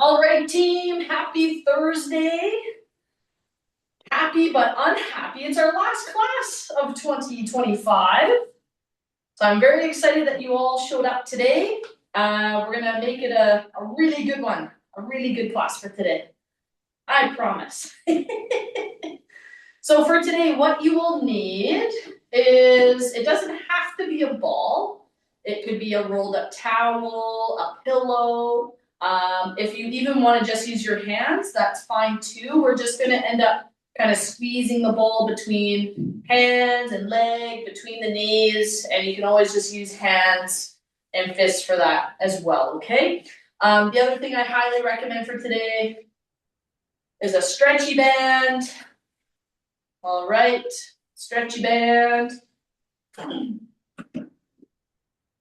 All right, team, happy Thursday. Happy but unhappy. It's our last class of 2025. So I'm very excited that you all showed up today. We're gonna make it a really good one, a really good class for today. I promise. So for today, what you will need is, it doesn't have to be a ball. It could be a rolled up towel, a pillow. If you even want to just use your hands, that's fine too. We're just going to end up kind of squeezing the ball between hands and leg, between the knees, and you can always just use hands and fists for that as well, okay? The other thing I highly recommend for today is a stretchy band. All right, stretchy band. And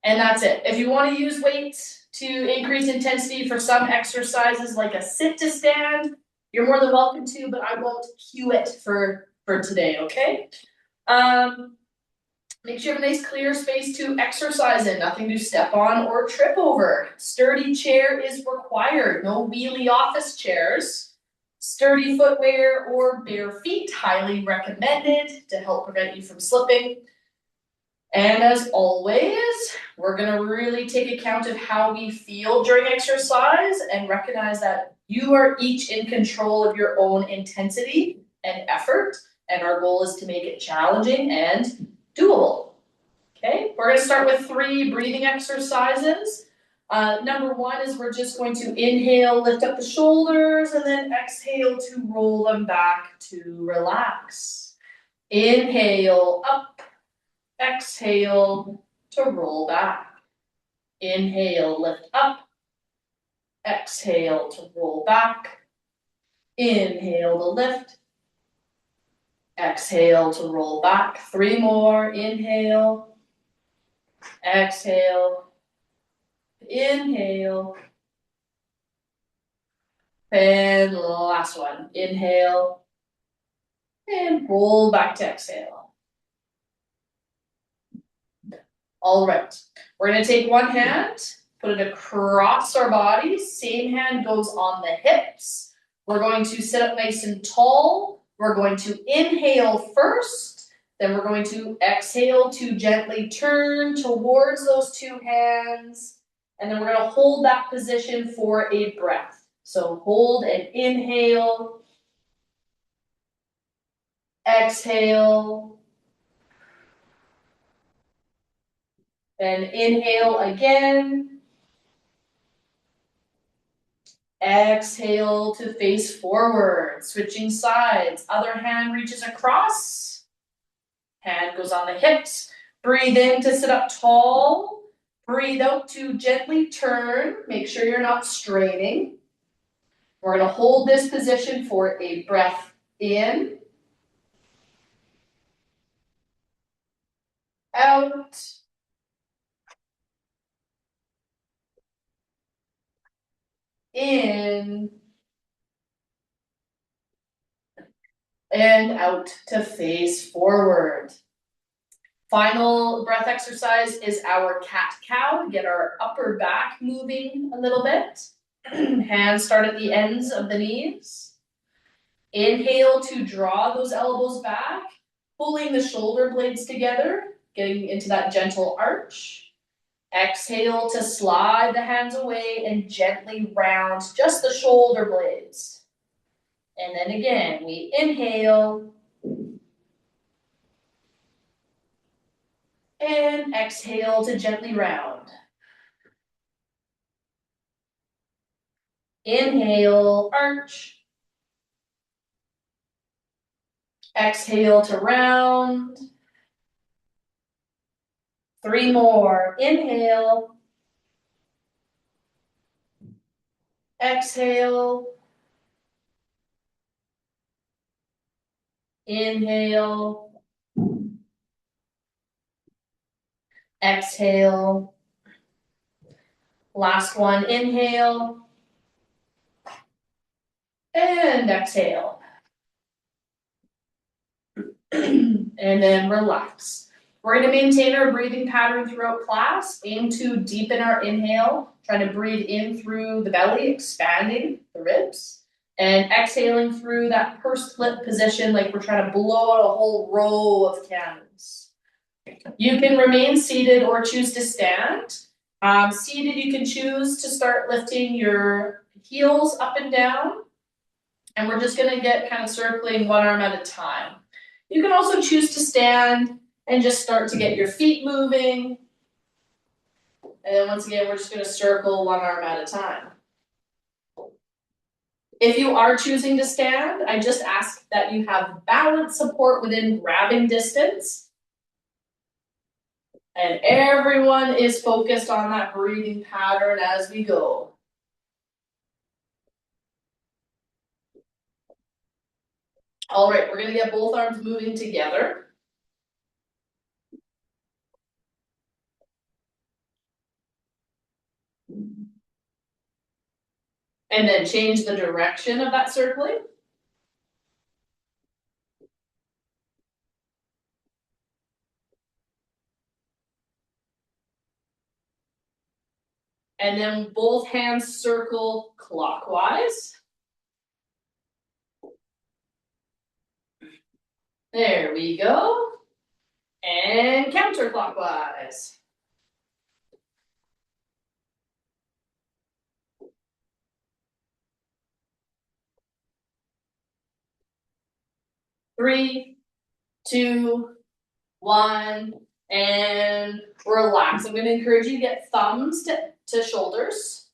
that's it. If you want to use weights to increase intensity for some exercises like a sit to stand, you're more than welcome to, but I won't cue it for today, okay? Make sure you have a nice clear space to exercise in, nothing to step on or trip over. Sturdy chair is required, no wheelie office chairs. Sturdy footwear or bare feet, highly recommended to help prevent you from slipping. And as always, we're gonna really take account of how we feel during exercise and recognize that you are each in control of your own intensity and effort. And our goal is to make it challenging and doable. Okay, we're gonna start with 3 breathing exercises. Number 1 is we're just going to inhale, lift up the shoulders, and then exhale to roll them back to relax. Inhale, up. Exhale to roll back. Inhale, lift up. Exhale to roll back. Inhale to lift. Exhale to roll back. 3 more. Inhale. Exhale. Inhale. And last one. Inhale. And roll back to exhale. All right. We're going to take one hand, put it across our body. Same hand goes on the hips. We're going to sit up nice and tall. We're going to inhale first. Then we're going to exhale to gently turn towards those 2 hands. And then we're going to hold that position for a breath. So hold and inhale. Exhale. Then inhale again. Exhale to face forward, switching sides. Other hand reaches across. Hand goes on the hips. Breathe in to sit up tall. Breathe out to gently turn. Make sure you're not straining. We're going to hold this position for a breath in. Out. In. And out to face forward. Final breath exercise is our cat-cow. Get our upper back moving a little bit. Hands start at the ends of the knees. Inhale to draw those elbows back, pulling the shoulder blades together, getting into that gentle arch. Exhale to slide the hands away and gently round just the shoulder blades. And then again, we inhale. And exhale to gently round. Inhale, arch. Exhale to round. 3 more. Inhale. Exhale. Inhale. Exhale. Last one, inhale. And exhale. And then relax. We're gonna maintain our breathing pattern throughout class, aim to deepen our inhale, trying to breathe in through the belly, expanding the ribs, and exhaling through that pursed lip position like we're trying to blow out a whole row of candles. You can remain seated or choose to stand. Seated, you can choose to start lifting your heels up and down, and we're just gonna get kind of circling one arm at a time. You can also choose to stand and just start to get your feet moving. And then once again, we're just gonna circle one arm at a time. If you are choosing to stand, I just ask that you have balance support within grabbing distance. And everyone is focused on that breathing pattern as we go. All right, we're gonna get both arms moving together. And then change the direction of that circling. And then both hands circle clockwise. There we go. And counterclockwise. Three, two, one, and relax. I'm going to encourage you to get thumbs to shoulders.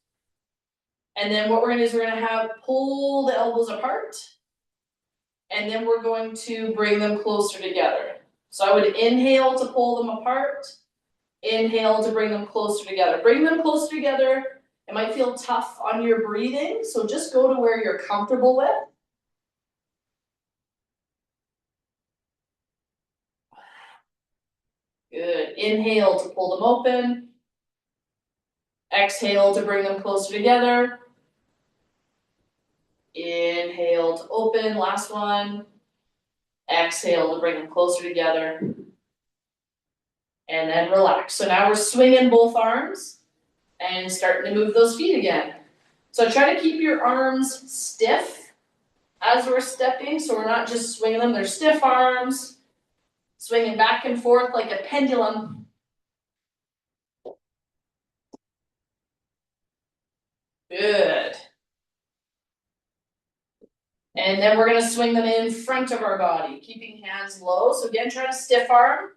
And then what we're going to do is we're going to have pull the elbows apart. And then we're going to bring them closer together. So I would inhale to pull them apart. Inhale to bring them closer together. Bring them closer together. It might feel tough on your breathing, so just go to where you're comfortable with. Good. Inhale to pull them open. Exhale to bring them closer together. Inhale to open, last one. Exhale to bring them closer together. And then relax. So now we're swinging both arms and starting to move those feet again. So try to keep your arms stiff as we're stepping, so we're not just swinging them. They're stiff arms, swinging back and forth like a pendulum. Good. And then we're gonna swing them in front of our body, keeping hands low. So again, try to stiff arm.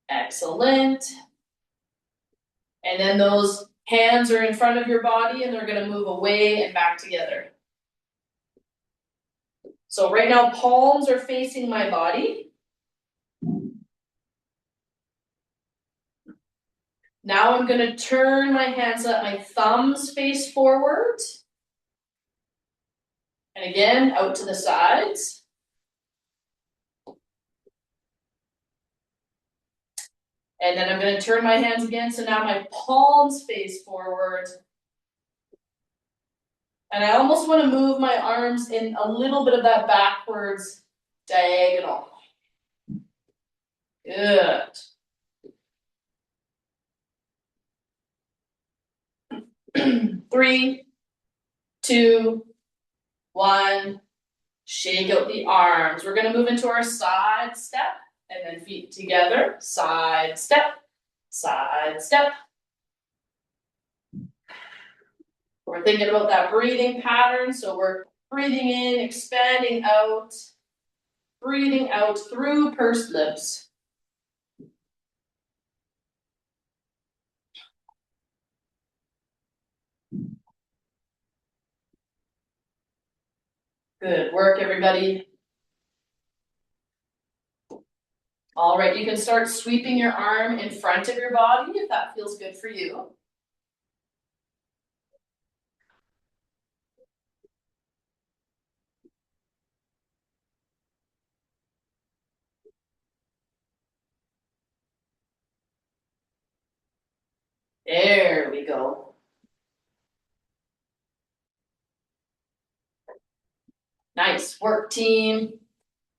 Excellent. And then those hands are in front of your body and they're gonna move away and back together. So right now, palms are facing my body. Now I'm gonna turn my hands up, my thumbs face forward. And again, out to the sides. And then I'm gonna turn my hands again, so now my palms face forward. And I almost wanna move my arms in a little bit of that backwards diagonal. Good. Three, two, one. Shake out the arms. We're gonna move into our side step, and then feet together, side step, side step. We're thinking about that breathing pattern, so we're breathing in, expanding out, breathing out through pursed lips. Good work, everybody. All right, you can start sweeping your arm in front of your body if that feels good for you. There we go. Nice work, team.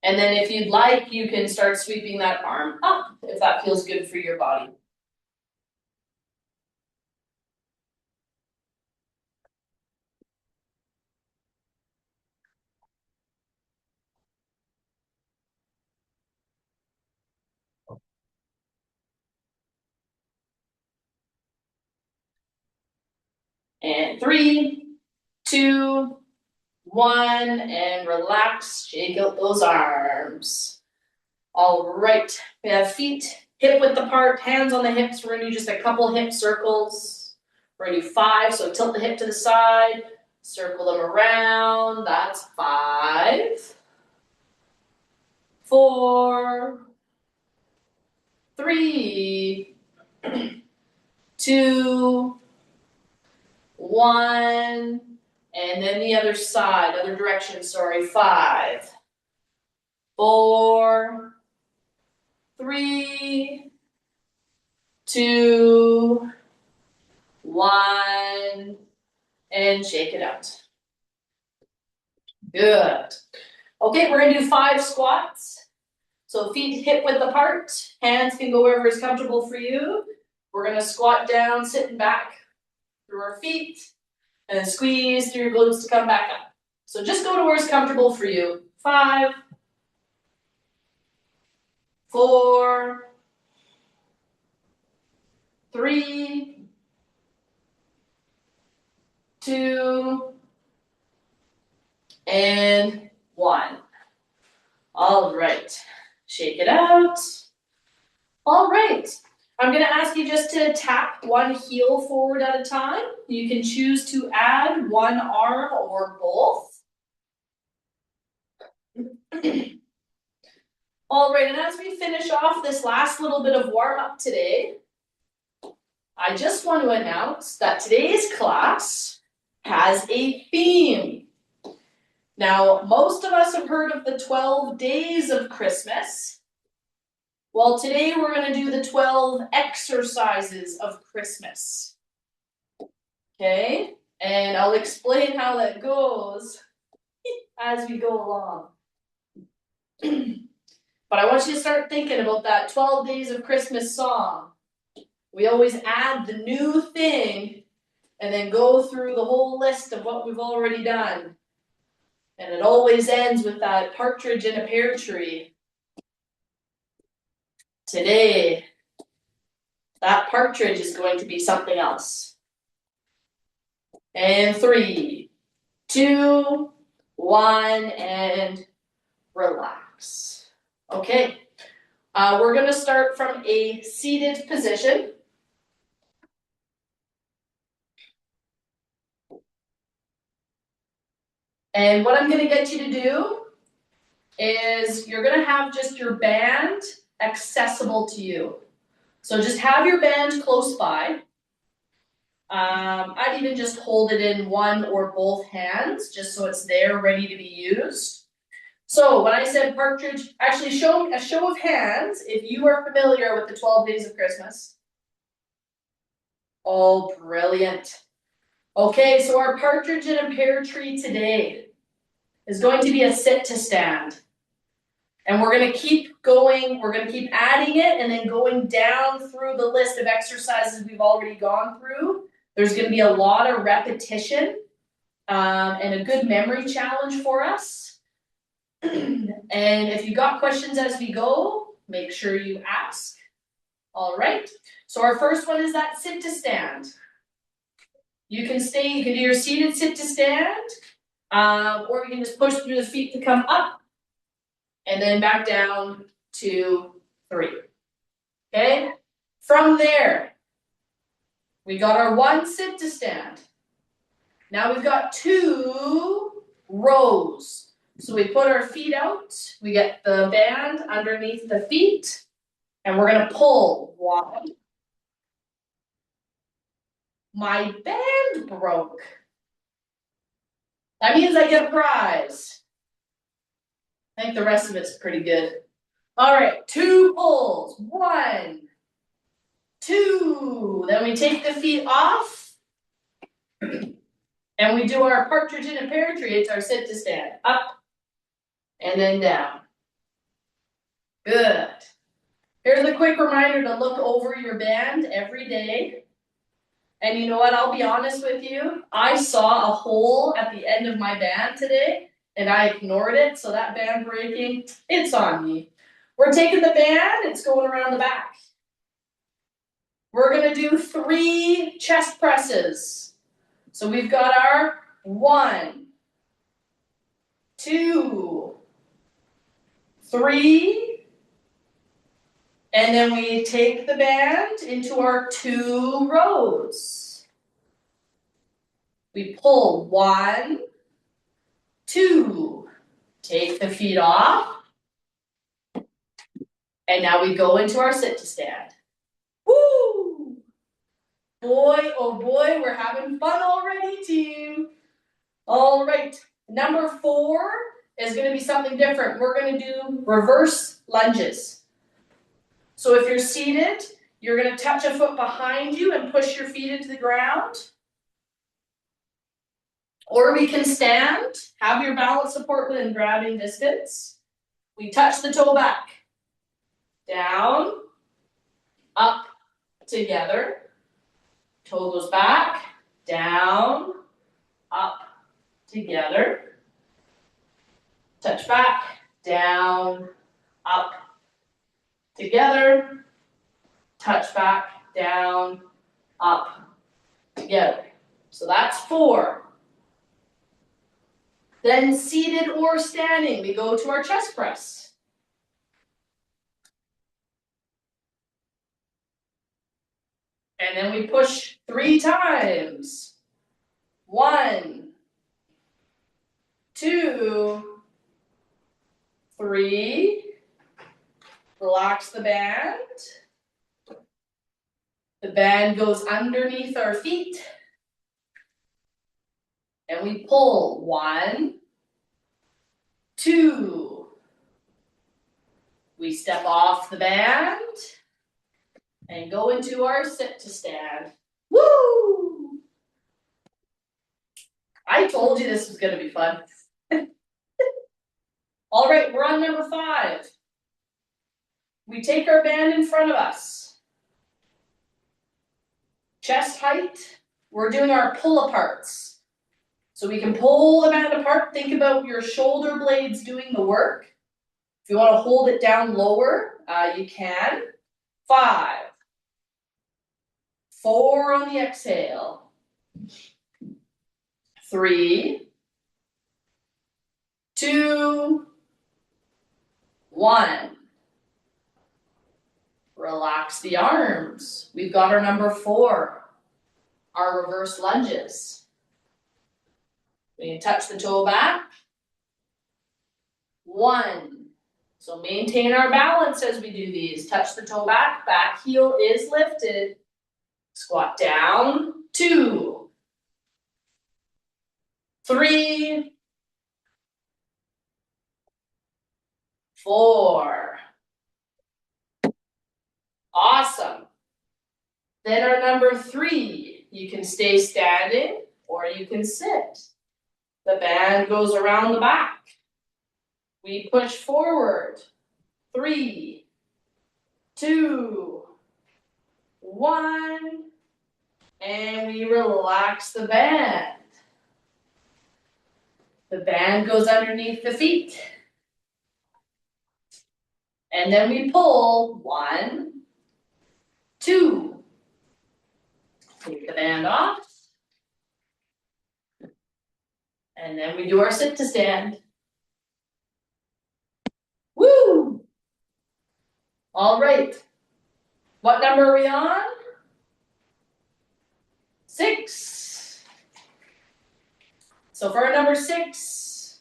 And then if you'd like, you can start sweeping that arm up if that feels good for your body. And 3, 2, 1, and relax, shake out those arms. All right, we have feet hip width apart, hands on the hips. We're gonna do just a couple hip circles. We're gonna do 5, so tilt the hip to the side, circle them around, that's 5, 4, 3, 2, 1, and then the other side, other direction, sorry, 5, 4, 3, 2, 1, and shake it out. Good. Okay, we're gonna do 5 squats. So feet hip width apart, hands can go wherever is comfortable for you. We're gonna squat down, sitting back through our feet, and then squeeze through your glutes to come back up. So just go to where it's comfortable for you. 5, 4, 3, 2, and 1. All right, shake it out. All right, I'm gonna ask you just to tap one heel forward at a time. You can choose to add one arm or both. All right, and as we finish off this last little bit of warm up today, I just want to announce that today's class has a theme. Now, most of us have heard of the 12 days of Christmas. Well, today we're going to do the 12 exercises of Christmas. Okay, and I'll explain how that goes as we go along. But I want you to start thinking about that 12 days of Christmas song. We always add the new thing and then go through the whole list of what we've already done. And it always ends with that partridge in a pear tree. Today, that partridge is going to be something else. And 3, 2, 1, and relax. Okay, we're going to start from a seated position. And what I'm going to get you to do is you're going to have just your band accessible to you. So just have your band close by. I'd even just hold it in one or both hands just so it's there ready to be used. So when I said partridge, actually show a show of hands if you are familiar with the 12 days of Christmas. Oh, brilliant. Okay, so our partridge in a pear tree today is going to be a sit to stand. And we're going to keep going, we're going to keep adding it and then going down through the list of exercises we've already gone through. There's going to be a lot of repetition and a good memory challenge for us. And if you got questions as we go, make sure you ask. All right, so our first one is that sit to stand. You can stay, you can do your seated sit to stand, or you can just push through the feet to come up, and then back down to 3. Okay? From there, we got our 1 sit to stand. Now we've got 2 rows. So we put our feet out, we get the band underneath the feet, and we're going to pull 1. My band broke. That means I get a prize. I think the rest of it's pretty good. All right, 2 pulls. 1, 2. Then we take the feet off. And we do our partridge in a pear tree. It's our sit to stand. Up and then down. Good. Here's a quick reminder to look over your band every day. And you know what, I'll be honest with you, I saw a hole at the end of my band today, and I ignored it, so that band breaking, it's on me. We're taking the band, it's going around the back. We're gonna do 3 chest presses. So we've got our 1, 2, 3, and then we take the band into our 2 rows. We pull 1, 2, take the feet off, and now we go into our sit to stand. Woo! Boy, oh boy, we're having fun already, team. All right, number 4 is gonna be something different. We're gonna do reverse lunges. So if you're seated, you're gonna touch a foot behind you and push your feet into the ground. Or we can stand, have your balance support within grabbing distance. We touch the toe back. Down, up, together. Toe goes back, down, up, together. Touch back, down, up, together. Touch back, down, up, together. So that's 4. Then seated or standing, we go to our chest press. And then we push 3 times. 1, 2, 3. Relax the band. The band goes underneath our feet. And we pull 1, 2. We step off the band and go into our sit to stand. Woo! I told you this was gonna be fun. All right, we're on number 5. We take our band in front of us. Chest height, we're doing our pull aparts. So we can pull the band apart, think about your shoulder blades doing the work. If you want to hold it down lower, you can. 5, 4 on the exhale. 3, 2, 1. Relax the arms. We've got our number 4, our reverse lunges. We can touch the toe back. 1. So maintain our balance as we do these. Touch the toe back, back heel is lifted. Squat down. 2, 3, 4. Awesome. Then our number 3, you can stay standing or you can sit. The band goes around the back. We push forward. 3, 2, 1, and we relax the band. The band goes underneath the feet. And then we pull 1, 2. Take the band off. And then we do our sit to stand. Woo! All right. What number are we on? 6. So for our number 6,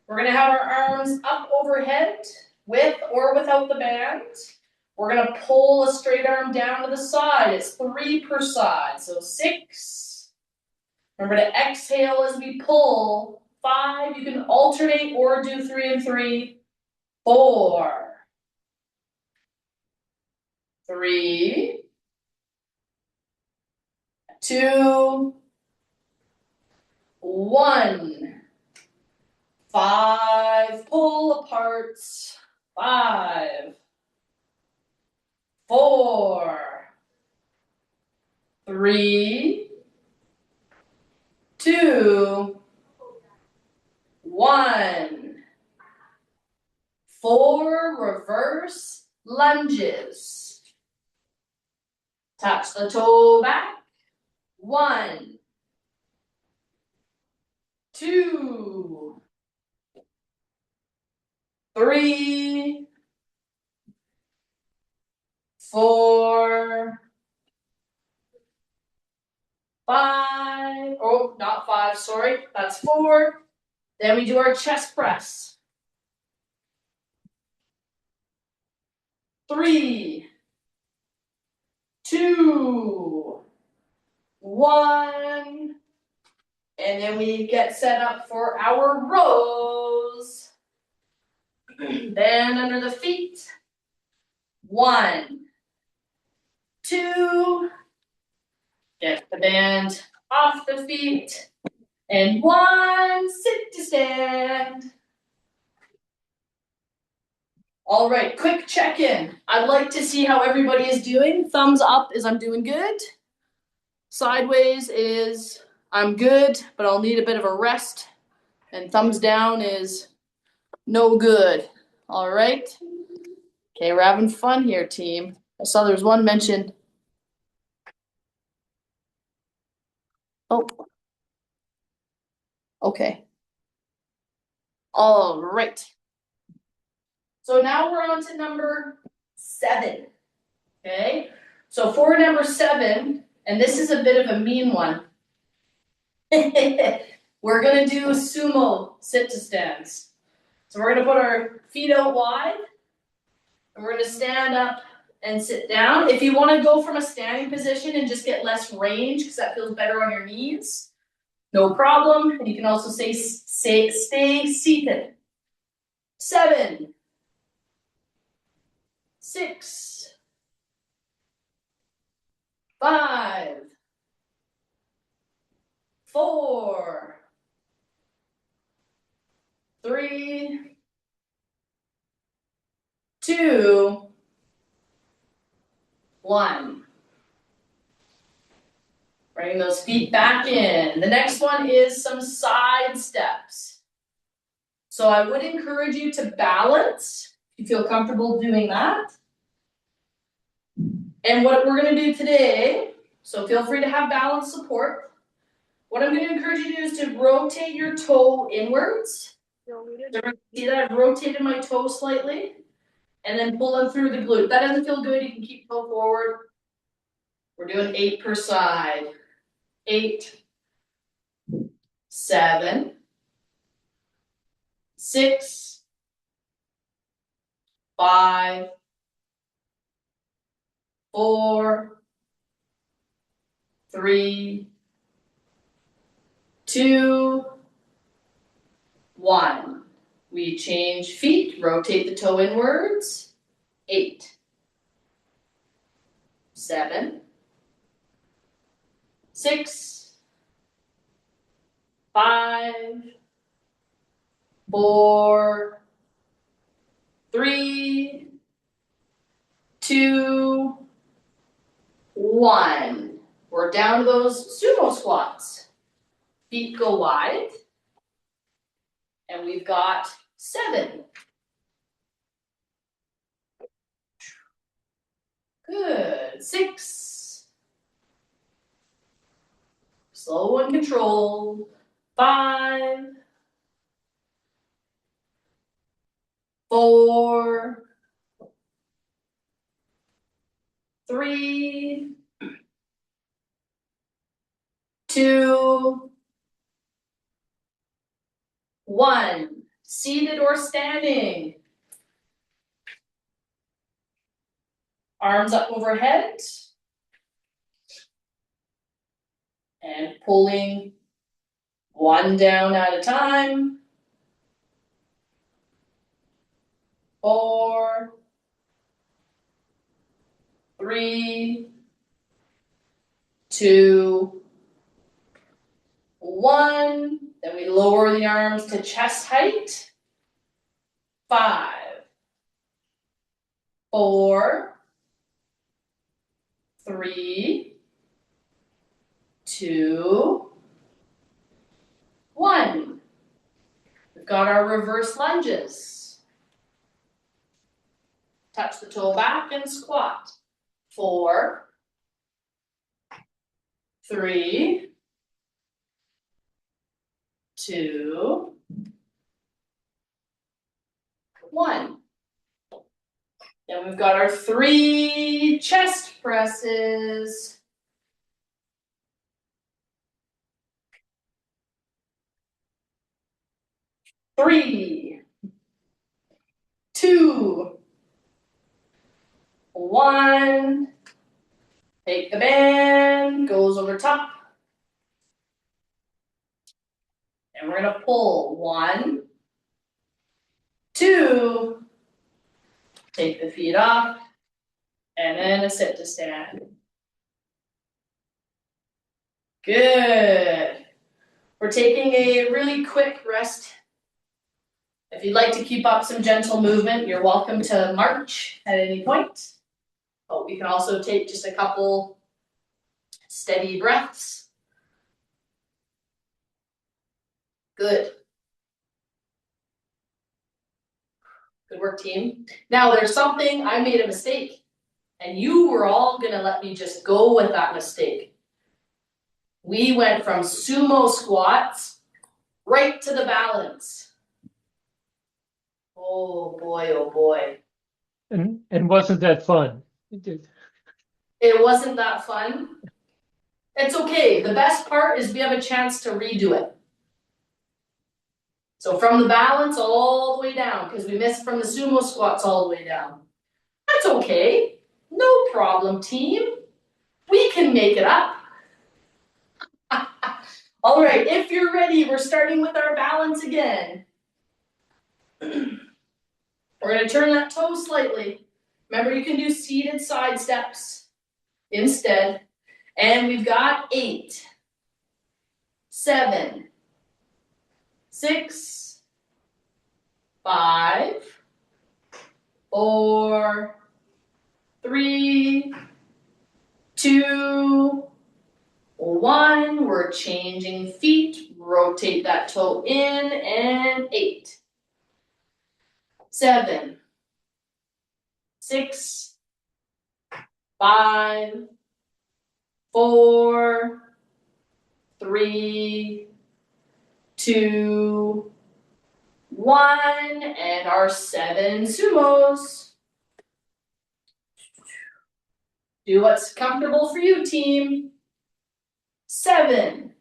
we're gonna have our arms up overhead with or without the band. We're gonna pull a straight arm down to the side. It's 3 per side, so 6. Remember to exhale as we pull. 5, you can alternate or do 3 and 3. 4, 3, 2, 1. 5 pull aparts. 5, 4, 3, 2, 1. 4 reverse lunges. Touch the toe back. 1, 2, 3, 4, 5. Oh, not 5, sorry. That's 4. Then we do our chest press. 3, 2, 1. And then we get set up for our rows. Then under the feet. 1, 2. Get the band off the feet. And 1, sit to stand. All right, quick check-in. I'd like to see how everybody is doing. Thumbs up is I'm doing good. Sideways is I'm good, but I'll need a bit of a rest. And thumbs down is no good. All right. Okay, we're having fun here, team. I saw there was one mention. Oh. Okay. All right. So now we're on to number 7. Okay. So for number 7, and this is a bit of a mean one. We're gonna do sumo sit to stands. So we're gonna put our feet out wide, and we're gonna stand up and sit down. If you want to go from a standing position and just get less range, because that feels better on your knees, no problem. And you can also stay seated. 7, 6, 5, 4, 3, 2, 1. Bring those feet back in. The next one is some side steps. So I would encourage you to balance, if you feel comfortable doing that. And what we're going to do today, so feel free to have balance support. What I'm going to encourage you to do is to rotate your toe inwards. See that I've rotated my toe slightly? And then pull them through the glute. If that doesn't feel good, you can keep toe forward. We're doing 8 per side. 8, 7, 6, 5, 4, 3, 2, 1. We change feet, rotate the toe inwards. 8, 7, 6, 5, 4, 3, 2, 1. We're down to those sumo squats. Feet go wide. And we've got 7. Good. 6. Slow and controlled. 5. 4. 3. 2. 1. Seated or standing. Arms up overhead. And pulling one down at a time. 4, 3, 2, 1. Then we lower the arms to chest height. 5, 4, 3, 2, 1. We've got our reverse lunges. Touch the toe back and squat. 4, 3, 2, 1. Then we've got our 3 chest presses. 3, 2, 1. Take the band, goes over top. And we're gonna pull. 1, 2. Take the feet off. And then a sit to stand. Good. We're taking a really quick rest. If you'd like to keep up some gentle movement, you're welcome to march at any point. But we can also take just a couple steady breaths. Good. Good work, team. Now there's something, I made a mistake, and you were all gonna let me just go with that mistake. We went from sumo squats right to the balance. Oh boy, oh boy. And wasn't that fun? It wasn't that fun. It's okay. The best part is we have a chance to redo it. So from the balance all the way down, because we missed from the sumo squats all the way down. That's okay. No problem, team. We can make it up. All right, if you're ready, we're starting with our balance again. We're going to turn that toe slightly. Remember, you can do seated side steps instead. And we've got 8, 7, 6, 5, 4, 3, 2, 1. We're changing feet. Rotate that toe in, and 8, 7, 6, 5, 4, 3, 2, 1, and our 7 sumos. Do what's comfortable for you, team. 7.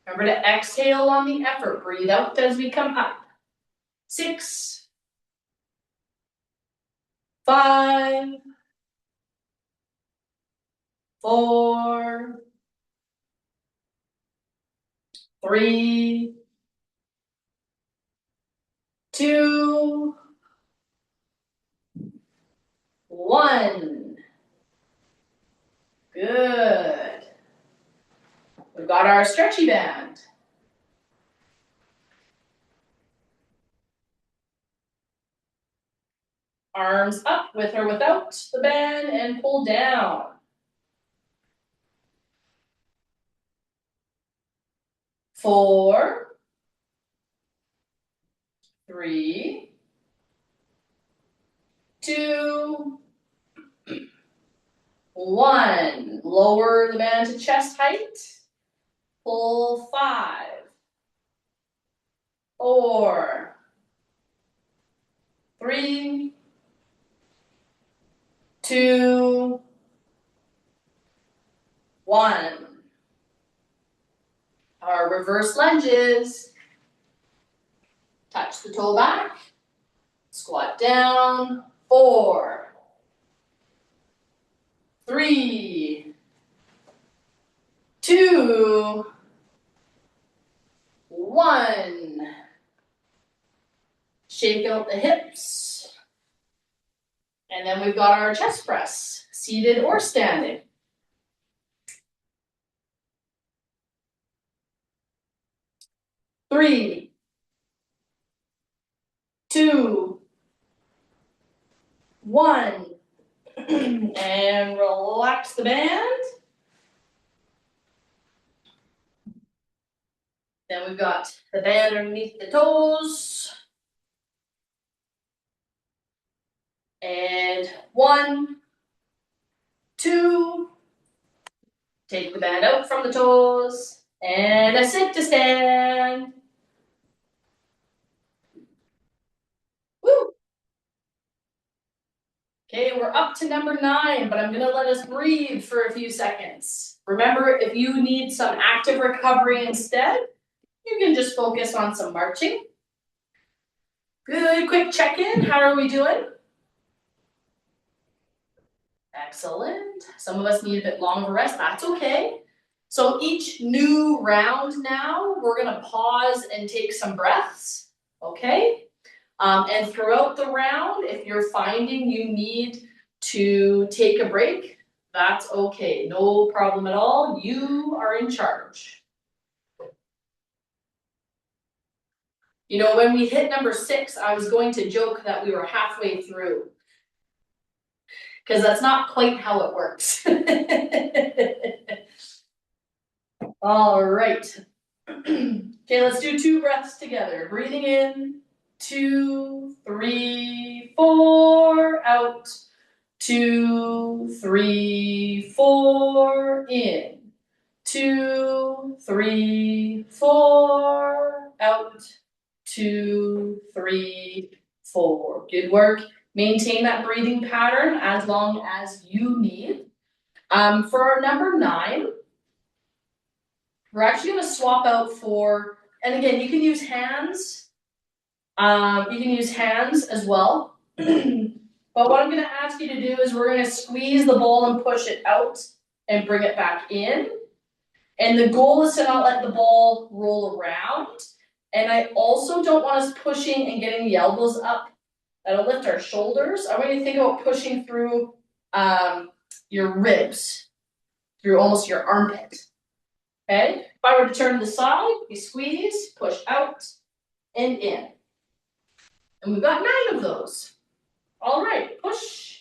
Remember to exhale on the effort. Breathe out as we come up. 6, 5, 4, 3, 2, 1. Good. We've got our stretchy band. Arms up with or without the band and pull down. 4, 3, 2, 1. Lower the band to chest height. Pull. 5, 4, 3, 2, 1. Our reverse lunges. Touch the toe back. Squat down. 4, 3, 2, 1. Shake out the hips. And then we've got our chest press, seated or standing. 3, 2, 1. And relax the band. Then we've got the band underneath the toes. And 1, 2. Take the band out from the toes. And a sit to stand. Woo! Okay, we're up to number 9, but I'm gonna let us breathe for a few seconds. Remember, if you need some active recovery instead, you can just focus on some marching. Good, quick check-in, how are we doing? Excellent. Some of us need a bit longer rest, that's okay. So each new round now, we're gonna pause and take some breaths, okay? And throughout the round, if you're finding you need to take a break, that's okay, no problem at all, you are in charge. You know, when we hit number 6, I was going to joke that we were halfway through, because that's not quite how it works. All right. Okay, let's do 2 breaths together. Breathing in, 2, 3, 4, out. 2, 3, 4, in. 2, 3, 4, out. 2, 3, 4. Good work. Maintain that breathing pattern as long as you need. For our number 9, we're actually going to swap out for, and again, you can use hands. You can use hands as well. But what I'm going to ask you to do is we're going to squeeze the ball and push it out and bring it back in. And the goal is to not let the ball roll around. And I also don't want us pushing and getting the elbows up. That'll lift our shoulders. I want you to think about pushing through your ribs, through almost your armpit. Okay? If I were to turn to the side, we squeeze, push out, and in. And we've got 9 of those. All right, push,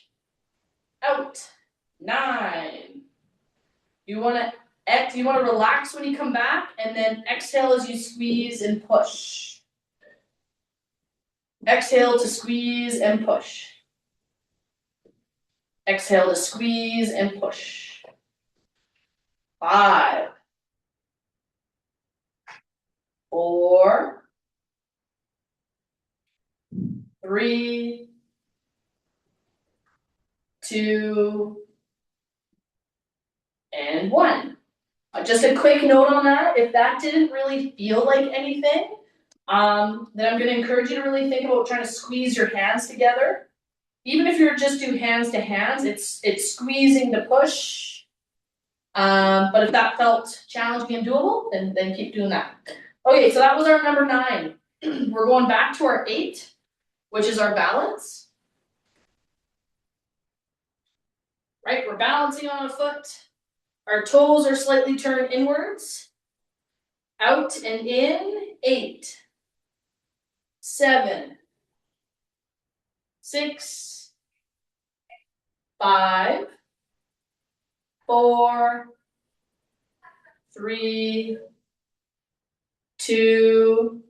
out, 9. You want to relax when you come back, and then exhale as you squeeze and push. Exhale to squeeze and push. Exhale to squeeze and push. 5, 4, 3, 2, and 1. Just a quick note on that, if that didn't really feel like anything, then I'm going to encourage you to really think about trying to squeeze your hands together. Even if you're just do hands to hands, it's squeezing to push. But if that felt challenging and doable, then keep doing that. Okay, so that was our number 9. We're going back to our 8, which is our balance. Right, we're balancing on a foot. Our toes are slightly turned inwards. Out and in, 8, 7, 6, 5, 4, 3, 2,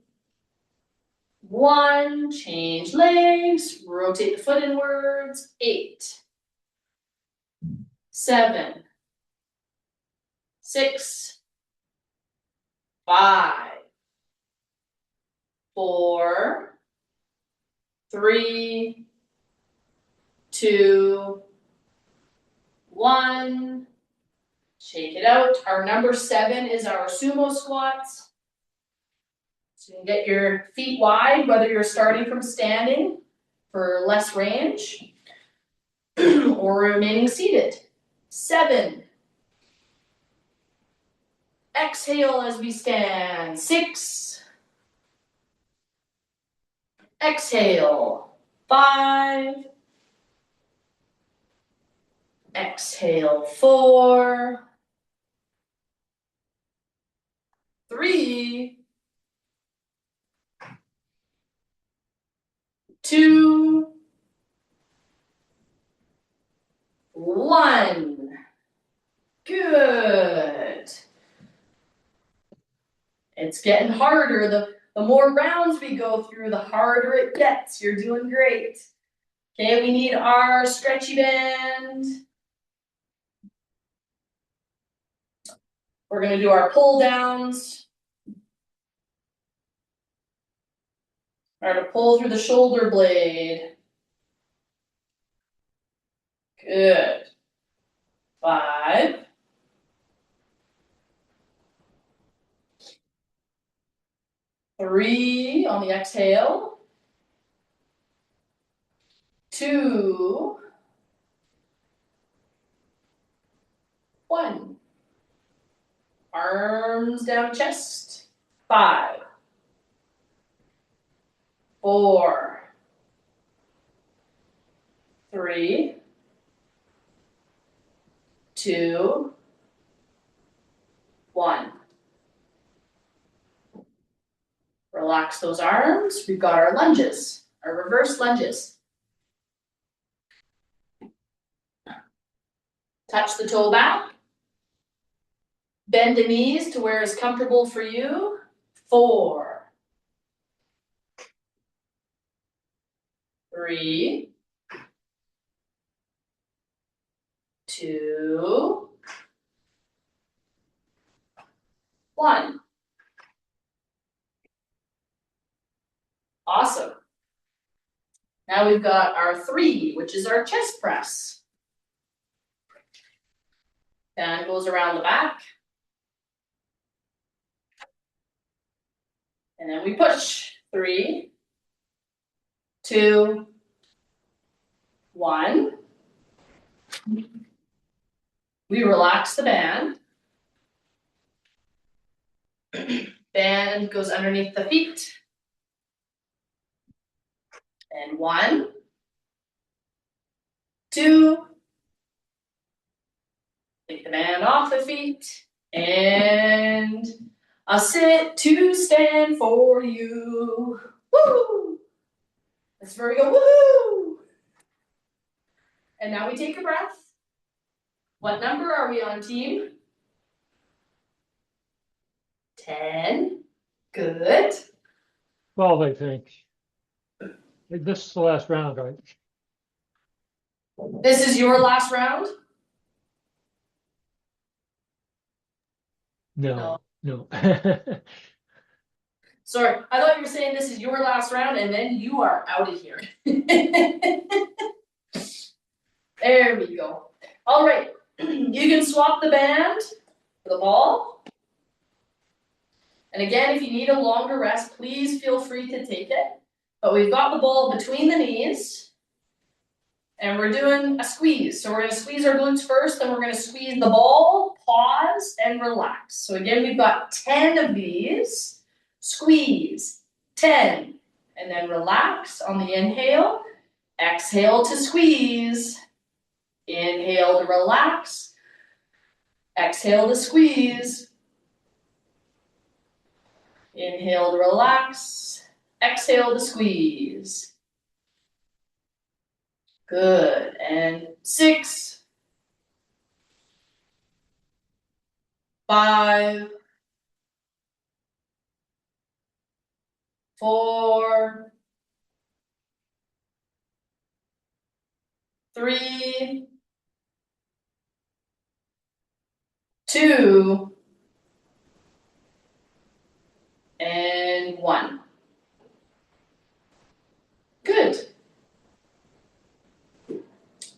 1. Change legs, rotate the foot inwards. 8, 7, 6, 5, 4, 3, 2, 1. Shake it out. Our number 7 is our sumo squats. So you can get your feet wide, whether you're starting from standing for less range or remaining seated. 7. Exhale as we stand. 6. Exhale. 5. Exhale. 4. 3. 2, 1. Good. It's getting harder. The more rounds we go through, the harder it gets. You're doing great. Okay, we need our stretchy band. We're gonna do our pull downs. Try to pull through the shoulder blade. Good. 5. 3 on the exhale. 2, 1. Arms down chest. 5, 4, 3, 2, 1. Relax those arms. We've got our lunges, our reverse lunges. Touch the toe back. Bend the knees to where it's comfortable for you. 4, 3, 2, 1. Awesome. Now we've got our 3, which is our chest press. Band goes around the back. And then we push. 3, 2, 1. We relax the band. Band goes underneath the feet. And 1, 2. Take the band off the feet. And a sit to stand for you. Woo! That's where we go, woohoo! And now we take a breath. What number are we on, team? 10. Good. 12, I think. This is the last round, right? This is your last round? No. Sorry, I thought you were saying this is your last round and then you are out of here. There we go. All right, you can swap the band for the ball. And again, if you need a longer rest, please feel free to take it. But we've got the ball between the knees. And we're doing a squeeze. So we're gonna squeeze our glutes first, then we're gonna squeeze the ball, pause, and relax. So again, we've got 10 of these. Squeeze, 10. And then relax on the inhale. Exhale to squeeze. Inhale to relax. Exhale to squeeze. Inhale to relax. Exhale to squeeze. Good. And 6, 5, 4, 3, 2, and 1. Good.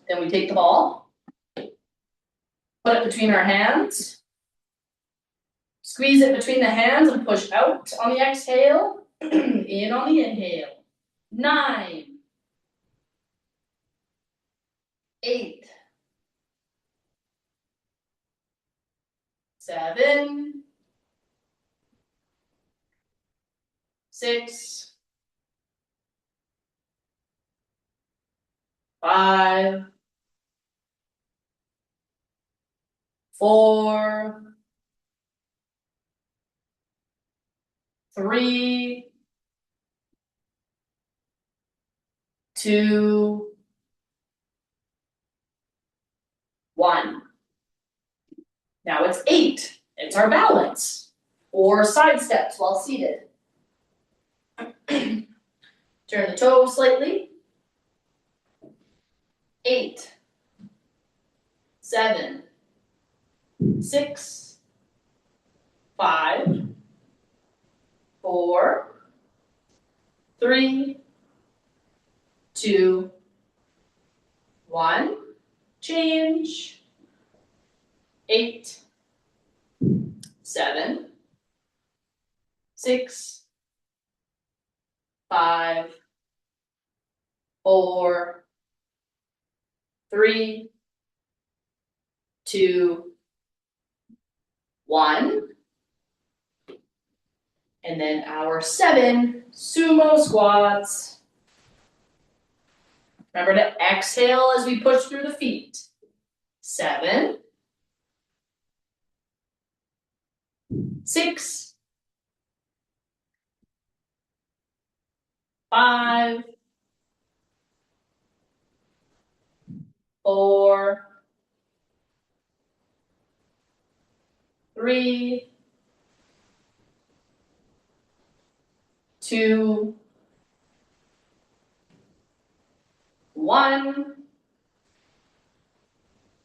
Then we take the ball, put it between our hands, squeeze it between the hands and push out on the exhale, in on the inhale. 9, 8, 7, 6, 5, 4, 3, 2, 1. Now it's 8. It's our balance. Or side steps while seated. Turn the toes slightly. 8, 7, 6, 5, 4, 3, 2, 1. Change. 8, 7, 6, 5, 4, 3, 2, 1. And then our 7 sumo squats. Remember to exhale as we push through the feet. 7, 6, 5, 4, 3, 2, 1.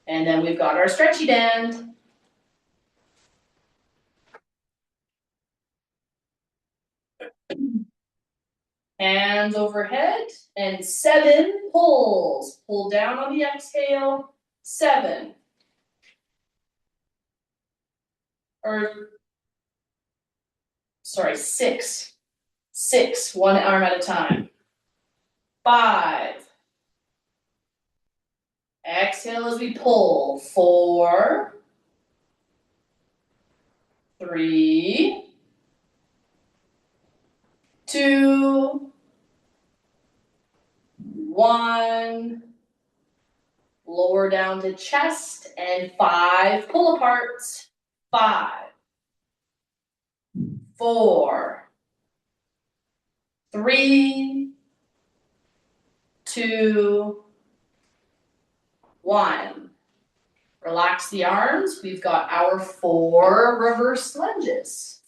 And then we've got our stretchy band. Hands overhead, and 7 pulls. Pull down on the exhale, 7. Sorry, 6. 6, one arm at a time. 5. Exhale as we pull, 4, 3, 2, 1. Lower down to chest, and 5 pull aparts. 5, 4, 3, 2, 1. Relax the arms. We've got our 4 reverse lunges.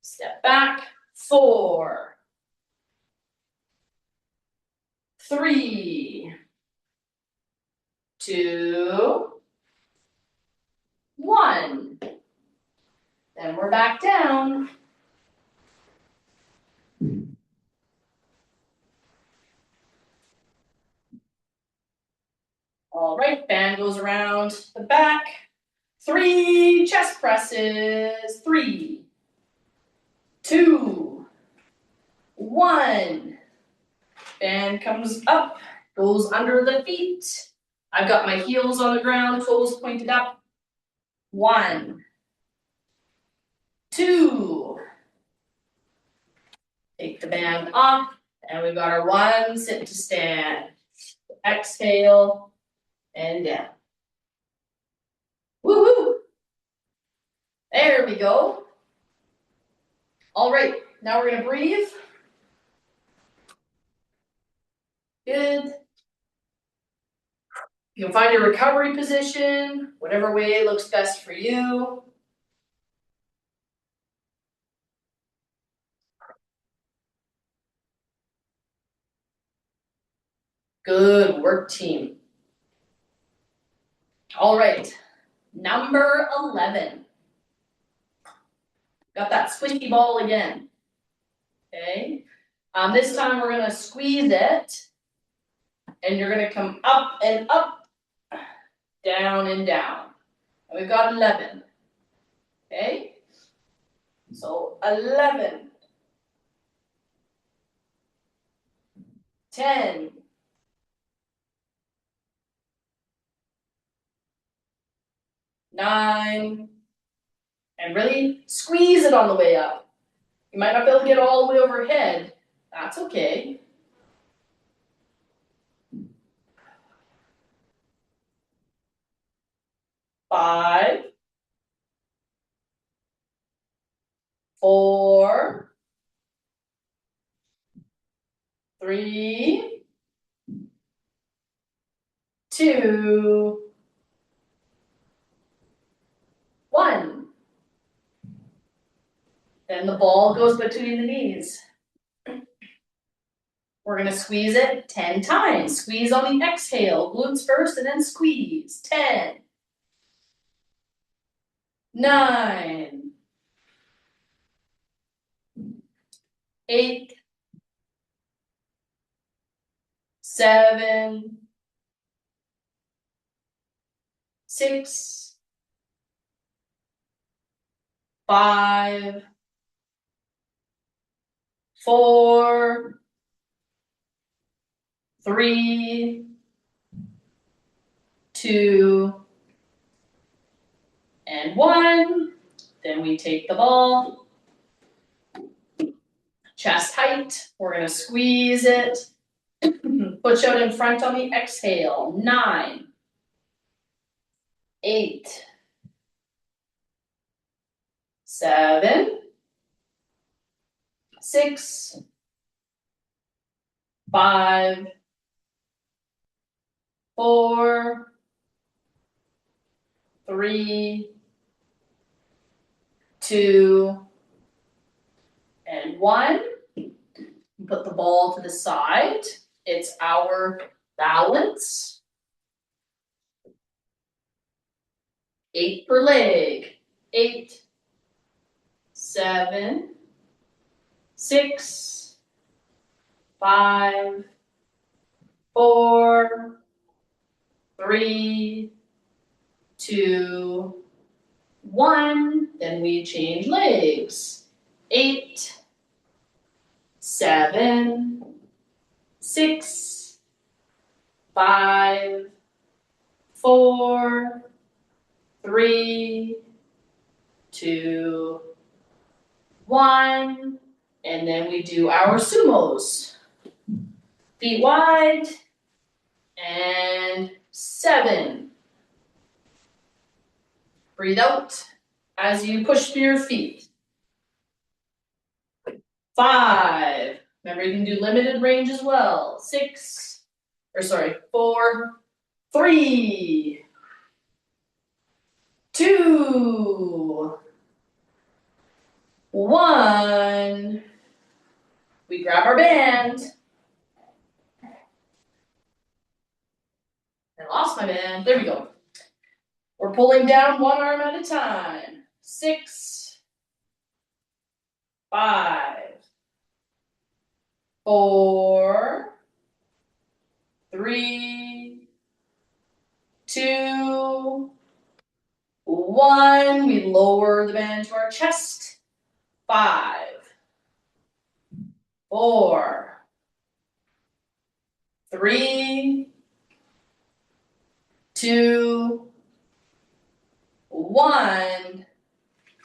Step back. 4, 3, 2, 1. Then we're back down. All right, band goes around the back. 3 chest presses. 3, 2, 1. Band comes up, goes under the feet. I've got my heels on the ground, toes pointed up. 1, 2. Take the band off, and we've got our 1 sit to stand. Exhale, and down. Woohoo! There we go. All right, now we're gonna breathe. Good. You can find your recovery position, whatever way looks best for you. Good work, team. All right, number 11. Got that squishy ball again. Okay. This time we're gonna squeeze it, and you're gonna come up and up, down and down. And we've got 11. Okay. So 11, 10, 9, and really squeeze it on the way up. You might not be able to get all the way overhead. That's okay. 5, 4, 3, 2, 1. Then the ball goes between the knees. We're gonna squeeze it 10 times. Squeeze on the exhale, glutes first, and then squeeze. 10, 9, 8, 7, 6, 5, 4, 3, 2, and 1. Then we take the ball, chest height. We're gonna squeeze it. Push out in front on the exhale. 9, 8, 7, 6, 5, 4, 3, 2, and 1. Put the ball to the side. It's our balance. 8 per leg. 8, 7, 6, 5, 4, 3, 2, 1. Then we change legs. 8, 7, 6, 5, 4, 3, 2, 1. And then we do our sumos. Feet wide. And 7. Breathe out as you push through your feet. 5. Remember, you can do limited range as well. 4, 3, 2, 1. We grab our band. I lost my band. There we go. We're pulling down one arm at a time. 6, 5, 4, 3, 2, 1. We lower the band to our chest. 5, 4, 3, 2, 1.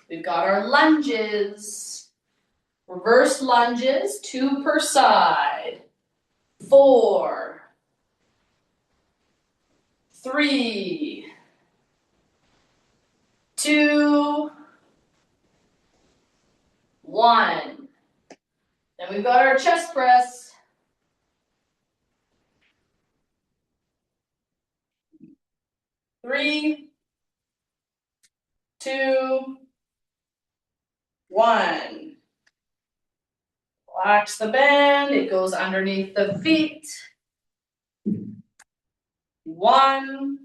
We've got our lunges. Reverse lunges, 2 per side. 4, 3, 2, 1. Then we've got our chest press. 3, 2, 1. Relax the band. It goes underneath the feet. 1,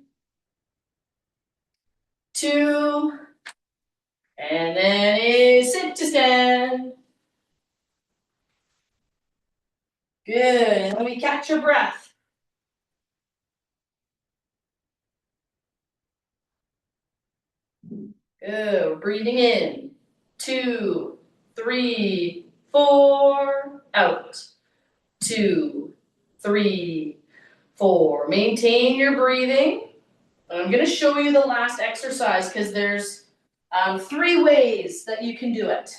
2, and then a sit to stand. Good. And then we catch your breath. Good. Breathing in. 2, 3, 4. Out. 2, 3, 4. Maintain your breathing. I'm going to show you the last exercise because there's 3 ways that you can do it.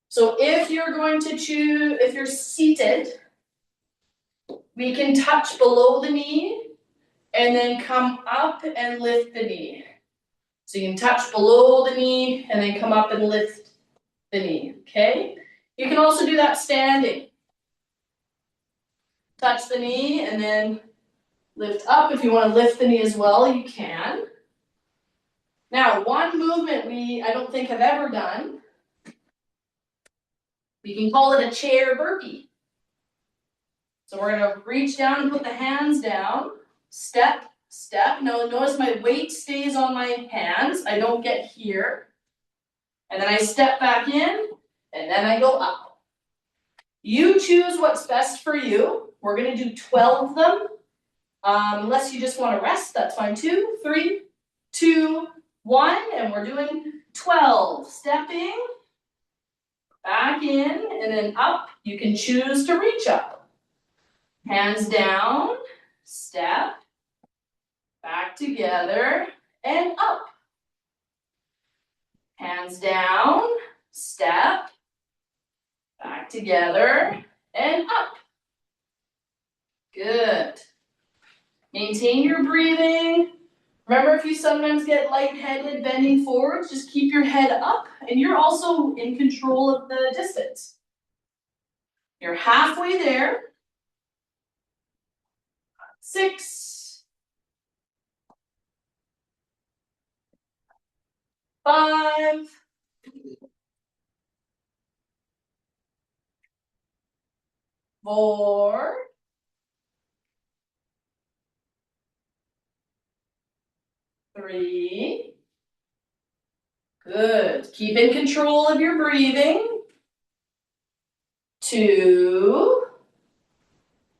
So if you're going to choose, if you're seated, we can touch below the knee and then come up and lift the knee. So you can touch below the knee and then come up and lift the knee, okay? You can also do that standing. touch the knee and then lift up. If you want to lift the knee as well, you can. Now, one movement I don't think have ever done, we can call it a chair burpee. So we're gonna reach down and put the hands down, step, step. Now notice my weight stays on my hands, I don't get here. And then I step back in, and then I go up. You choose what's best for you. We're gonna do 12 of them. Unless you just wanna rest, that's fine. 2, 3, 2, 1, and we're doing 12. Stepping, back in, and then up. You can choose to reach up. Hands down, step, back together, and up. Hands down, step, back together, and up. Good. Maintain your breathing. Remember, if you sometimes get lightheaded bending forward, just keep your head up, and you're also in control of the distance. You're halfway there. 6, 5, 4, 3. Good. Keep in control of your breathing. 2.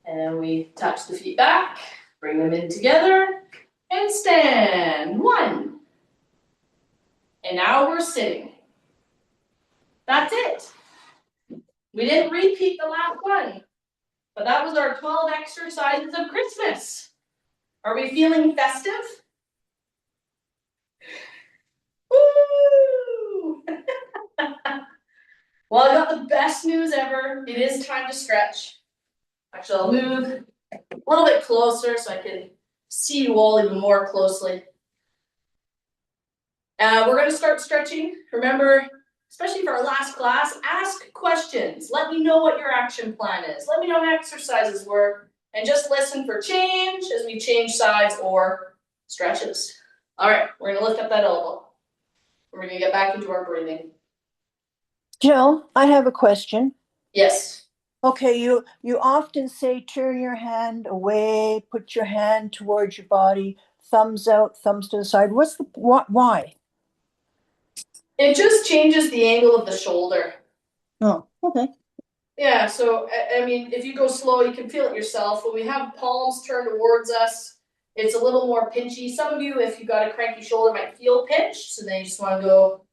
And we touch the feet back, bring them in together, and stand. 1. And now we're sitting. That's it. We didn't repeat the last one, but that was our 12 exercises of Christmas. Are we feeling festive? Woo! Well, I got the best news ever. It is time to stretch. Actually, I'll move a little bit closer so I can see you all even more closely. We're going to start stretching. Remember, especially for our last class, ask questions. Let me know what your action plan is. Let me know how exercises work. And just listen for change as we change sides or stretches. All right, we're going to lift up that elbow. We're going to get back into our breathing. Jill, I have a question. Yes. Okay, you often say turn your hand away, put your hand towards your body, thumbs out, thumbs to the side. Why? It just changes the angle of the shoulder. Oh, okay. Yeah, so, I mean, if you go slow, you can feel it yourself. When we have palms turned towards us, it's a little more pinchy. Some of you, if you've got a cranky shoulder, might feel pinched, so then you just want to go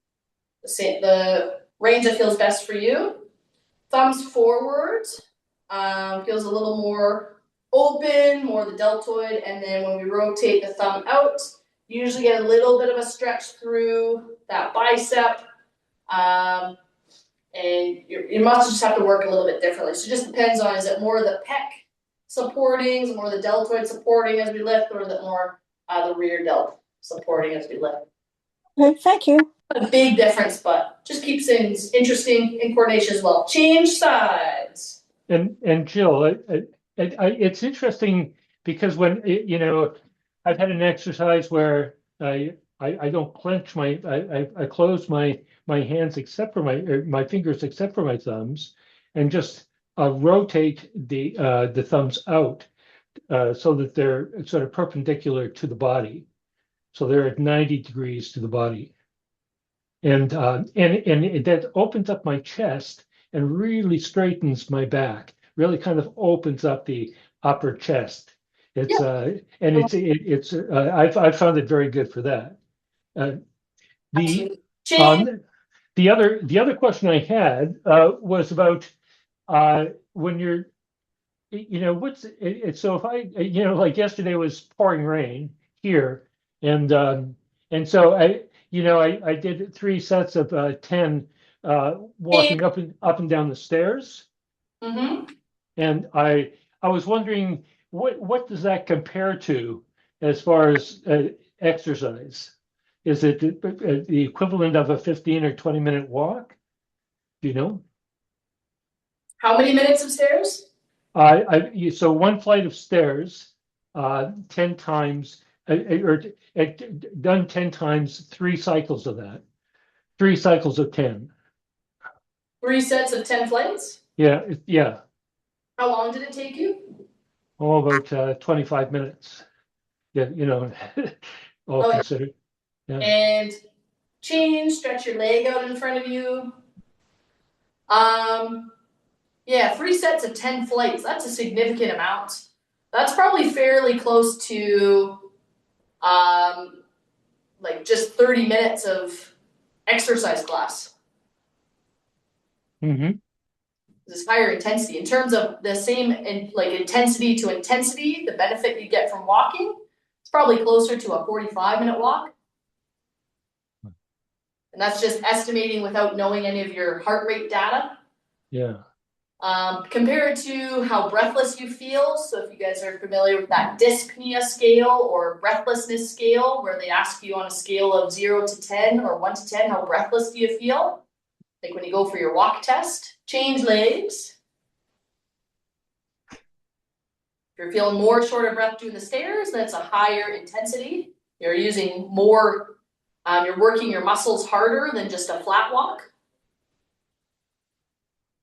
the range that feels best for you. Thumbs forward, feels a little more open, more the deltoid, and then when we rotate the thumb out, you usually get a little bit of a stretch through that bicep, and your muscles just have to work a little bit differently. So it just depends on, is it more the pec supporting, is it more the deltoid supporting as we lift, or is it more the rear delt supporting as we lift? Okay, thank you. A big difference, but just keeps things interesting in coordination as well. Change sides. And Jill, it's interesting because when I've had an exercise where I don't clench I close my hands except for my fingers except for my thumbs, and just rotate the thumbs out so that they're sort of perpendicular to the body, so they're at 90 degrees to the body. And that opens up my chest and really straightens my back. Really kind of opens up the upper chest. It's I've found it very good for that. The the other question I had was about when you're so if I like yesterday was pouring rain here, and so I did 3 sets of 10 walking up and down the stairs. Mm-hmm. And I was wondering what does that compare to as far as exercise? Is it the equivalent of a 15 or 20-minute walk? Do you know? How many minutes of stairs? So one flight of stairs, 10 times, or done 10 times, 3 cycles of that, 3 cycles of 10. 3 sets of 10 flights? Yeah, yeah. How long did it take you? Oh, about 25 minutes. Yeah, all Oh, yeah. considered. Yeah. And change, stretch your leg out in front of you. Yeah, 3 sets of 10 flights. That's a significant amount. That's probably fairly close to like just 30 minutes of exercise class. Mm-hmm. This higher intensity. In terms of the same like intensity to intensity, the benefit you get from walking, it's probably closer to a 45-minute walk. And that's just estimating without knowing any of your heart rate data. Yeah. Compare it to how breathless you feel. So if you guys are familiar with that dyspnea scale or breathlessness scale, where they ask you on a scale of 0 to 10 or 1 to 10, how breathless do you feel? Like when you go for your walk test, change legs. If you're feeling more short of breath doing the stairs, that's a higher intensity. You're using more, you're working your muscles harder than just a flat walk.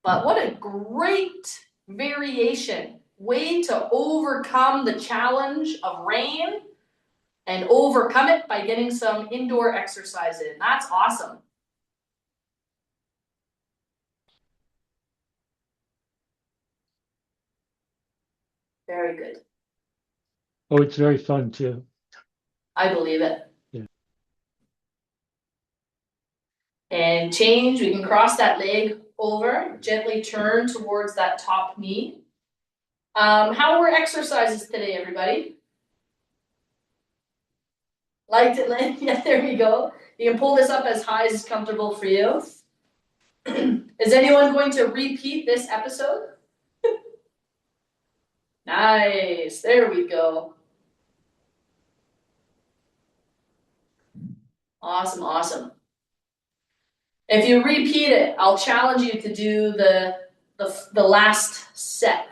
But what a great variation, way to overcome the challenge of rain and overcome it by getting some indoor exercise in. That's awesome. Very good. Oh, it's very fun too. I believe it. Yeah. And change, we can cross that leg over, gently turn towards that top knee. How were exercises today, everybody? Liked it? Yeah, there you go. You can pull this up as high as is comfortable for you. Is anyone going to repeat this episode? Nice, there we go. Awesome, awesome. If you repeat it, I'll challenge you to do the last set.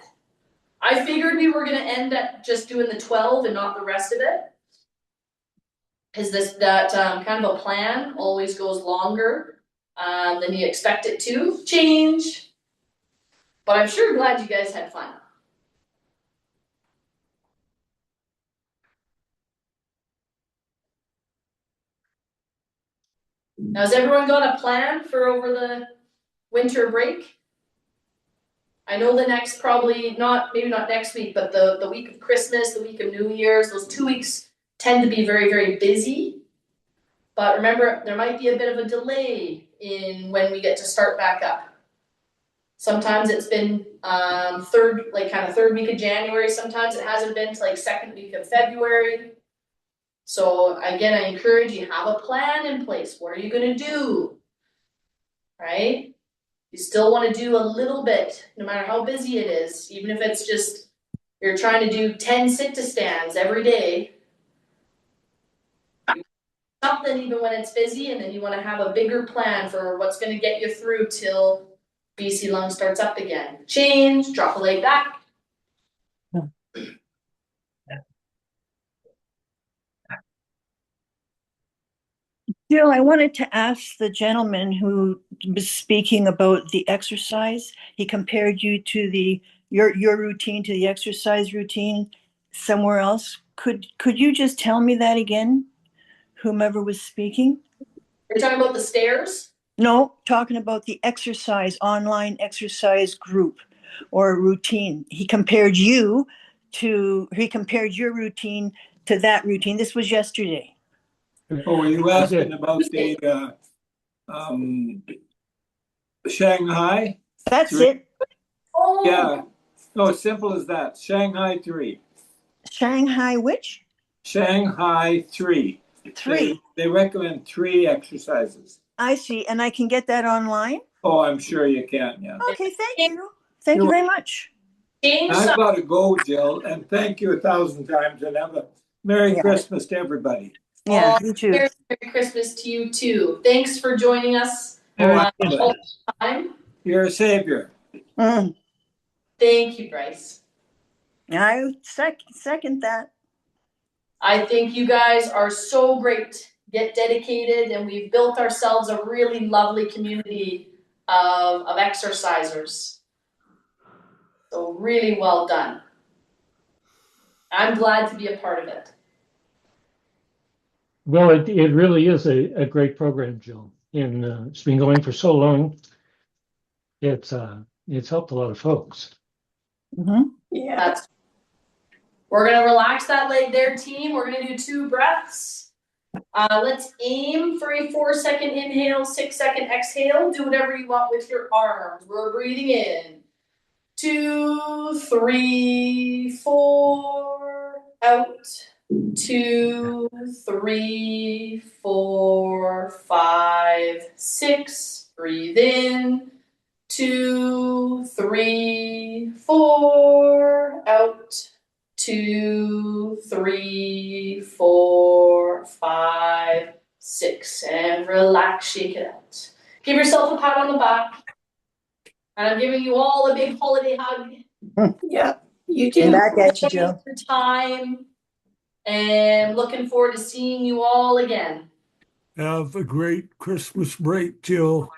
I figured we were gonna end at just doing the 12 and not the rest of it. Is that kind of a plan always goes longer than you expect it to change. But I'm sure glad you guys had fun. Now, has everyone got a plan for over the winter break? I know the next maybe not next week, but the week of Christmas, the week of New Year's, those 2 weeks tend to be very, very busy. But remember, there might be a bit of a delay in when we get to start back up. Sometimes it's been third week of January. Sometimes it hasn't been till like second week of February. So again, I encourage you, have a plan in place. What are you gonna do? Right? You still want to do a little bit, no matter how busy it is, even if it's just you're trying to do 10 sit-to-stands every day. Something even when it's busy, and then you want to have a bigger plan for what's going to get you through till BC lung starts up again. Change, drop a leg back. Jill, I wanted to ask the gentleman who was speaking about the exercise. He compared you to your routine to the exercise routine somewhere else. Could you just tell me that again? Whomever was speaking? Are you talking about the stairs? No, talking about the online exercise group or routine. He compared your routine to that routine. This was yesterday. Oh, were you asking about the Shanghai? That's 3? it. Oh, Yeah. No, it's simple as that. Shanghai 3. Shanghai which? Shanghai 3. 3. They recommend 3 exercises. I see. And I can get that online? Oh, I'm sure you can, yeah. Okay, thank you. Thank you very much. change I've got to go, Jill, and thank you 1,000 times, and have a Merry Christmas to everybody. Yeah, you too. Merry Christmas to you too. Thanks for joining us. Merry all Christmas. the time. You're a savior. Mm. Thank you, Bryce. I second that. I think you guys are so great. Get dedicated, and we've built ourselves a really lovely community of exercisers. So really well done. I'm glad to be a part of it. Well, it really is a great program, Jill, and it's been going for so long. It's helped a lot of folks. Yeah. We're gonna relax that leg there, team. We're gonna do 2 breaths. Let's aim for a 4-second inhale, 6-second exhale. Do whatever you want with your arms. We're breathing in. 2, 3, 4, out. 2, 3, 4, 5, 6. Breathe in. 2, 3, 4, out. 2, 3, 4, 5, 6. And relax, shake it out. Give yourself a pat on the back. And I'm giving you all a big holiday hug. Yeah, you do. And back at you, Jill. Your time. And looking forward to seeing you all again. Have a great Christmas break, Jill.